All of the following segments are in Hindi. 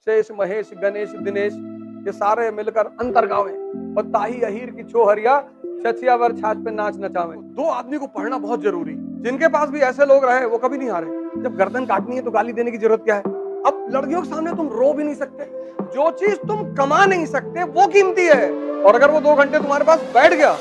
शेष महेश गणेश दिनेश, ये सारे मिलकर अंतर गावे और ताही अहीर की छोहरिया छछिया वर छाछ पे नाच नचावे। दो आदमी को पढ़ना बहुत जरूरी। जिनके पास भी ऐसे लोग रहे वो कभी नहीं हारे। जब गर्दन काटनी है तो गाली देने की जरूरत क्या है। अब लड़कियों के सामने तुम रो भी नहीं सकते। जो चीज तुम कमा नहीं सकते वो कीमती है, और अगर वो 2 घंटे तुम्हारे पास बैठ गया,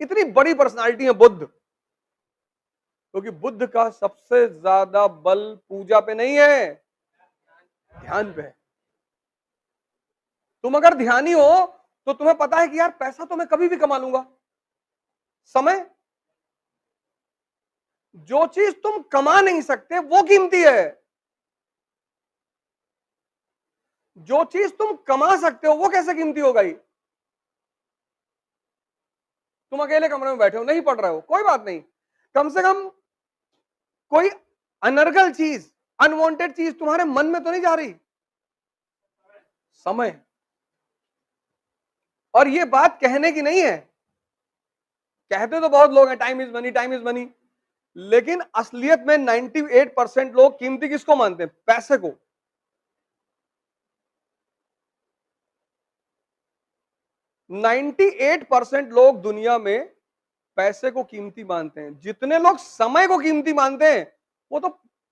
इतनी बड़ी पर्सनालिटी है बुद्ध, क्योंकि बुद्ध का सबसे ज्यादा बल पूजा पे नहीं है, ध्यान पे है। तुम अगर ध्यानी हो तो तुम्हें पता है कि यार पैसा तो मैं कभी भी कमा लूंगा। समय, जो चीज तुम कमा नहीं सकते वो कीमती है। जो चीज तुम कमा सकते हो वो कैसे कीमती हो गई। तुम अकेले कमरे में बैठे हो, नहीं पढ़ रहे हो, कोई बात नहीं, कम से कम कोई अनर्गल चीज, अनवांटेड चीज तुम्हारे मन में तो नहीं जा रही। समय। और ये बात कहने की नहीं है, कहते तो बहुत लोग हैं time is money, time is money, लेकिन असलियत में 98% लोग कीमती किसको मानते हैं, पैसे को। 98% लोग दुनिया में पैसे को कीमती मानते हैं। जितने लोग समय को कीमती मानते हैं वो तो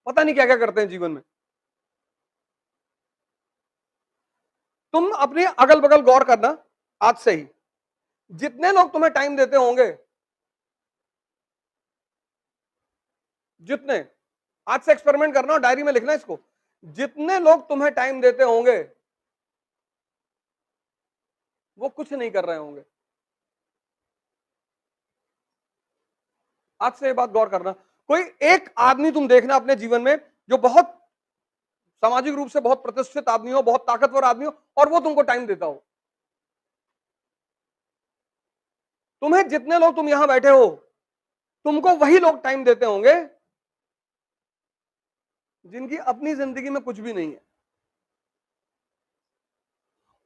पता नहीं क्या क्या करते हैं जीवन में। तुम अपने अगल बगल गौर करना आज से ही, जितने लोग तुम्हें टाइम देते होंगे, जितने, आज से एक्सपेरिमेंट करना और डायरी में लिखना इसको, जितने लोग तुम्हें टाइम देते होंगे वो कुछ नहीं कर रहे होंगे। आज से ये बात गौर करना। कोई एक आदमी तुम देखना अपने जीवन में जो बहुत सामाजिक रूप से बहुत प्रतिष्ठित आदमी हो, बहुत ताकतवर आदमी हो, और वो तुमको टाइम देता हो। तुम्हें जितने लोग, तुम यहां बैठे हो, तुमको वही लोग टाइम देते होंगे जिनकी अपनी जिंदगी में कुछ भी नहीं है,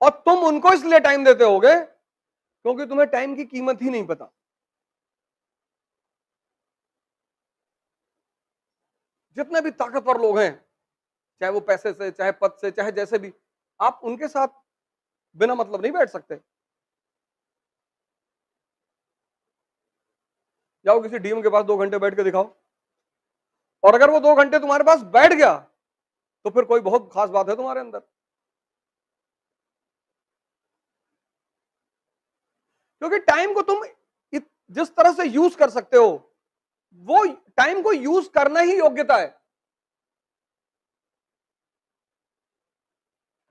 और तुम उनको इसलिए टाइम देते होगे क्योंकि तुम्हें टाइम की कीमत ही नहीं पता। जितने भी ताकतवर लोग हैं, चाहे वो पैसे से, चाहे पद से, चाहे जैसे भी, आप उनके साथ बिना मतलब नहीं बैठ सकते। जाओ किसी डीएम के पास 2 घंटे बैठ के दिखाओ, और अगर वो 2 घंटे तुम्हारे पास बैठ गया तो फिर कोई बहुत खास बात है तुम्हारे अंदर। क्योंकि टाइम को तुम जिस तरह से यूज कर सकते हो, वो टाइम को यूज करना ही योग्यता है।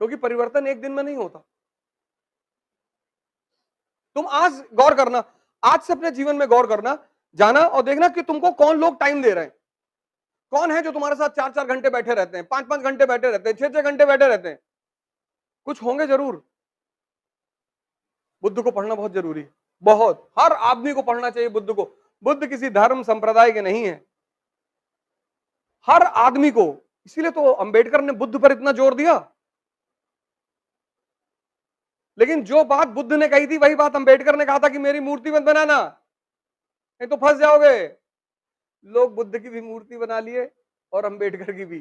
क्योंकि परिवर्तन एक दिन में नहीं होता। तुम आज गौर करना, आज से अपने जीवन में गौर करना, जाना और देखना कि तुमको कौन लोग टाइम दे रहे हैं। कौन है जो तुम्हारे साथ 4-4 घंटे बैठे रहते हैं, 5-5 घंटे बैठे रहते हैं, 6-6 घंटे बैठे रहते हैं। कुछ होंगे जरूर। बुद्ध को पढ़ना बहुत जरूरी है, बहुत, हर आदमी को पढ़ना चाहिए बुद्ध को। बुद्ध किसी धर्म संप्रदाय के नहीं है, हर आदमी को। इसीलिए तो अंबेडकर ने बुद्ध पर इतना जोर दिया। लेकिन जो बात बुद्ध ने कही थी वही बात अंबेडकर ने कहा था कि मेरी मूर्ति मत बनाना, नहीं तो फंस जाओगे। लोग बुद्ध की भी मूर्ति बना लिए और अंबेडकर की भी।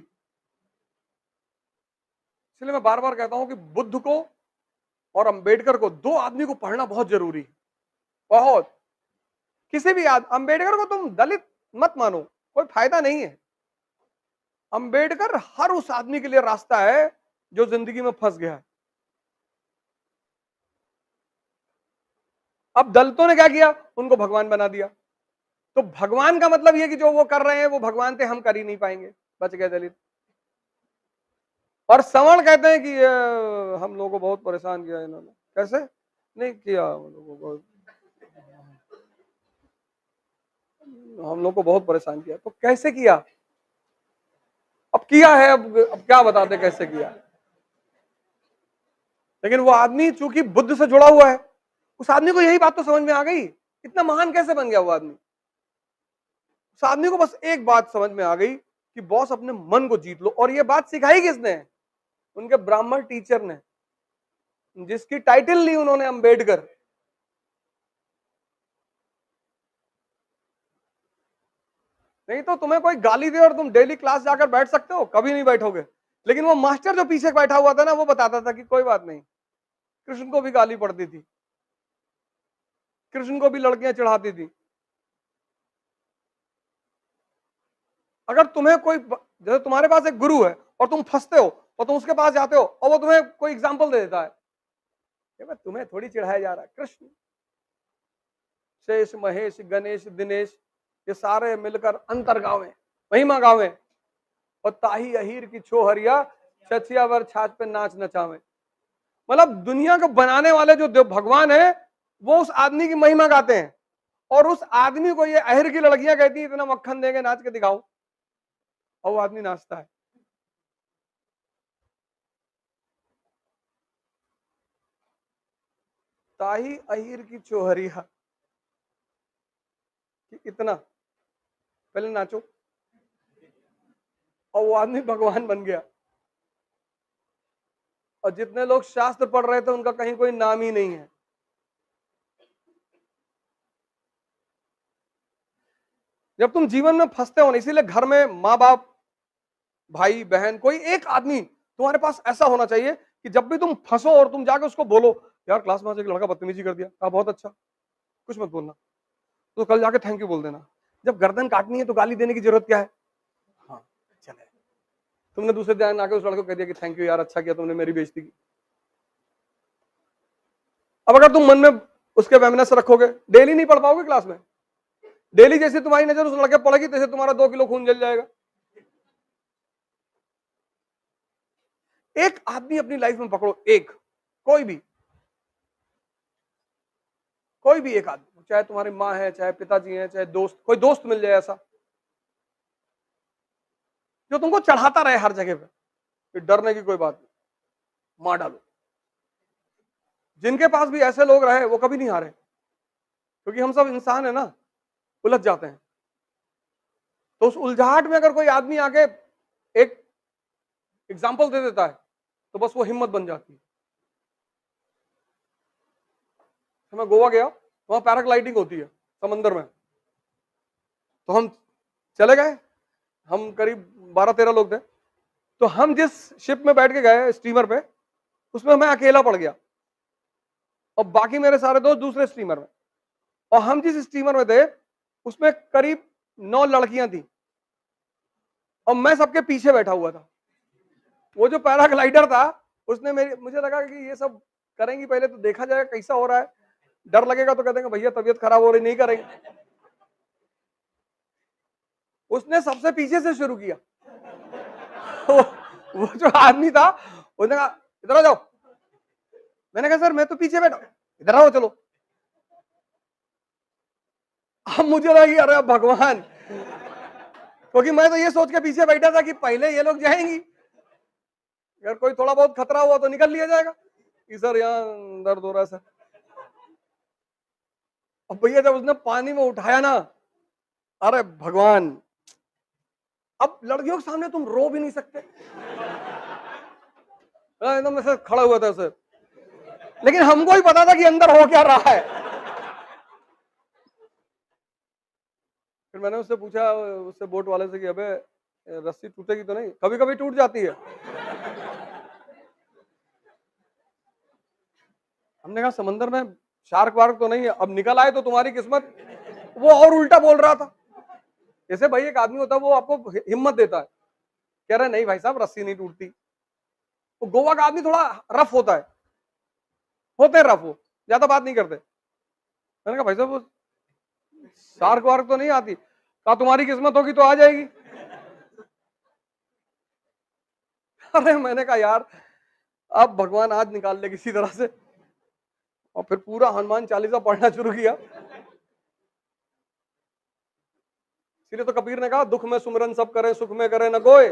इसलिए मैं बार बार कहता हूं कि बुद्ध को और अंबेडकर को, 2 आदमी को पढ़ना बहुत जरूरी है, बहुत। किसी भी अंबेडकर को तुम दलित मत मानो, कोई फायदा नहीं है। अंबेडकर हर उस आदमी के लिए रास्ता है जो जिंदगी में फंस गया है। अब दलितों ने क्या किया, उनको भगवान बना दिया। तो भगवान का मतलब यह कि जो वो कर रहे हैं वो भगवान थे, हम कर ही नहीं पाएंगे, बच गए दलित। और सवर्ण कहते हैं कि हम लोगों को बहुत परेशान किया इन्होंने। कैसे नहीं किया, हम लोग को बहुत परेशान किया। तो कैसे किया, अब किया है, अब क्या बताते कैसे किया। लेकिन वो आदमी चूंकि बुद्ध से जुड़ा हुआ है, उस आदमी को यही बात तो समझ में आ गई, इतना महान कैसे बन गया वो आदमी। उस आदमी को बस एक बात समझ में आ गई कि बॉस अपने मन को जीत लो। और ये बात सिखाई किसने? उनके ब्राह्मण टीचर ने, जिसकी टाइटल ली उन्होंने अंबेडकर। नहीं तो तुम्हें कोई गाली दे और तुम डेली क्लास जाकर बैठ सकते हो? कभी नहीं बैठोगे। लेकिन वो मास्टर जो पीछे बैठा हुआ था ना, वो बताता था कि कोई बात नहीं, कृष्ण को भी गाली पड़ती थी, कृष्ण को भी लड़कियां चढ़ाती थी। अगर तुम्हें कोई, जैसे तुम्हारे पास एक गुरु है और तुम फंसते हो और तुम उसके पास जाते हो और वो तुम्हें कोई एग्जाम्पल दे देता है, तुम्हें थोड़ी चिढ़ाया जा रहा है, कृष्ण, शेष, महेश, गणेश, दिनेश, ये सारे मिलकर अंतर गावे, महिमा गावे, और ताही अहीर की छो हरिया, छछिया वर छाछ पे नाच नचावे। मतलब दुनिया को बनाने वाले जो देव भगवान है, वो उस आदमी की महिमा गाते हैं। और उस आदमी को ये अहिर की लड़कियां कहती है इतना मक्खन देंगे, नाच के दिखाओ, और वो आदमी नाचता है। ताही अहीर की चोहरिया, कि इतना पहले नाचो, और वो आदमी भगवान बन गया। और जितने लोग शास्त्र पढ़ रहे थे उनका कहीं कोई नाम ही नहीं है। जब तुम जीवन में फंसते हो ना, इसीलिए घर में माँ बाप, भाई बहन, कोई एक आदमी तुम्हारे पास ऐसा होना चाहिए कि जब भी तुम फंसो और तुम जाके उसको बोलो, यार क्लास में आज एक लड़का बदतमीजी कर दिया, कहा बहुत अच्छा, कुछ मत बोलना, तो कल जाके थैंक यू बोल देना। जब गर्दन काटनी है तो गाली देने की जरूरत क्या है? हाँ चले, तुमने दूसरे दिन आके उस लड़के को कह दिया कि थैंक यू यार, अच्छा किया तुमने मेरी बेइज्जती की। अब अगर तुम मन में उसके वेमनेस रखोगे, डेली नहीं पढ़ पाओगे क्लास में। डेली जैसे तुम्हारी नजर उस लड़के पड़ेगी, तैसे तुम्हारा 2 किलो खून जल जाएगा। एक आदमी अपनी लाइफ में पकड़ो, एक, कोई भी एक आदमी, चाहे तुम्हारी माँ है, चाहे पिताजी है, चाहे दोस्त, कोई दोस्त मिल जाए ऐसा जो तुमको चढ़ाता रहे हर जगह पे, डरने की कोई बात नहीं, मार डालो। जिनके पास भी ऐसे लोग रहे वो कभी नहीं हारे, क्योंकि हम सब इंसान है ना, उलझ जाते हैं। तो उस उलझाहट में अगर कोई आदमी आके एक एग्जाम्पल दे देता है तो बस वो हिम्मत बन जाती है। तो मैं गोवा गया, वहां पैराग्लाइडिंग होती है समंदर में, तो हम चले गए, हम करीब 12-13 लोग थे। तो हम जिस शिप में बैठ के गए, स्टीमर पे, उसमें मैं अकेला पड़ गया और बाकी मेरे सारे दोस्त दूसरे स्टीमर में। और हम जिस स्टीमर में थे उसमें करीब 9 लड़कियां थी और मैं सबके पीछे बैठा हुआ था। वो जो पैराग्लाइडर था उसने मुझे लगा कि ये सब करेंगी, पहले तो देखा जाएगा कैसा हो रहा है, डर लगेगा तो कह देंगे भैया तबीयत खराब हो रही, नहीं करेंगे। उसने सबसे पीछे से शुरू किया। वो जो आदमी था उसने कहा इधर आ जाओ। मैंने कहा सर मैं तो पीछे बैठा, इधर आओ चलो। अब मुझे लगा कि अरे भगवान, क्योंकि मैं तो ये सोच के पीछे बैठा था कि पहले ये लोग जाएंगी, अगर कोई थोड़ा बहुत खतरा हुआ तो निकल लिया जाएगा कि सर यहाँ दर्द हो रहा है सर। अब भैया जब उसने पानी में उठाया ना, अरे भगवान, अब लड़कियों के सामने तुम रो भी नहीं सकते, एकदम ऐसे खड़ा हुआ था सर। लेकिन हमको ही पता था कि अंदर हो क्या रहा है। फिर मैंने उससे पूछा, उससे बोट वाले से कि अबे रस्सी टूटेगी तो नहीं? कभी कभी टूट जाती है। हमने कहा समंदर में शार्क वार्क तो नहीं है, अब निकल आए तो तुम्हारी किस्मत। वो और उल्टा बोल रहा था। जैसे भाई एक आदमी होता है वो आपको हिम्मत देता है, कह रहा है नहीं भाई साहब रस्सी नहीं टूटती। तो गोवा का आदमी थोड़ा रफ होता है, होते हैं रफ, वो ज्यादा बात नहीं करते। मैंने कहा भाई साहब शार्क वार्क तो नहीं आती? कहा तुम्हारी किस्मत होगी तो आ जाएगी। अरे मैंने कहा यार अब भगवान आज निकाल ले किसी तरह से। और फिर पूरा हनुमान चालीसा पढ़ना शुरू किया। इसलिए तो कबीर ने कहा दुख में सुमरन सब करे, सुख में करे न कोई।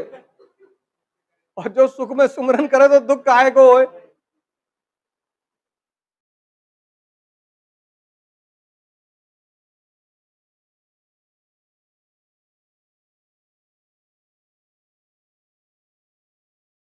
और जो सुख में सुमरन करे तो दुख काहे को होए।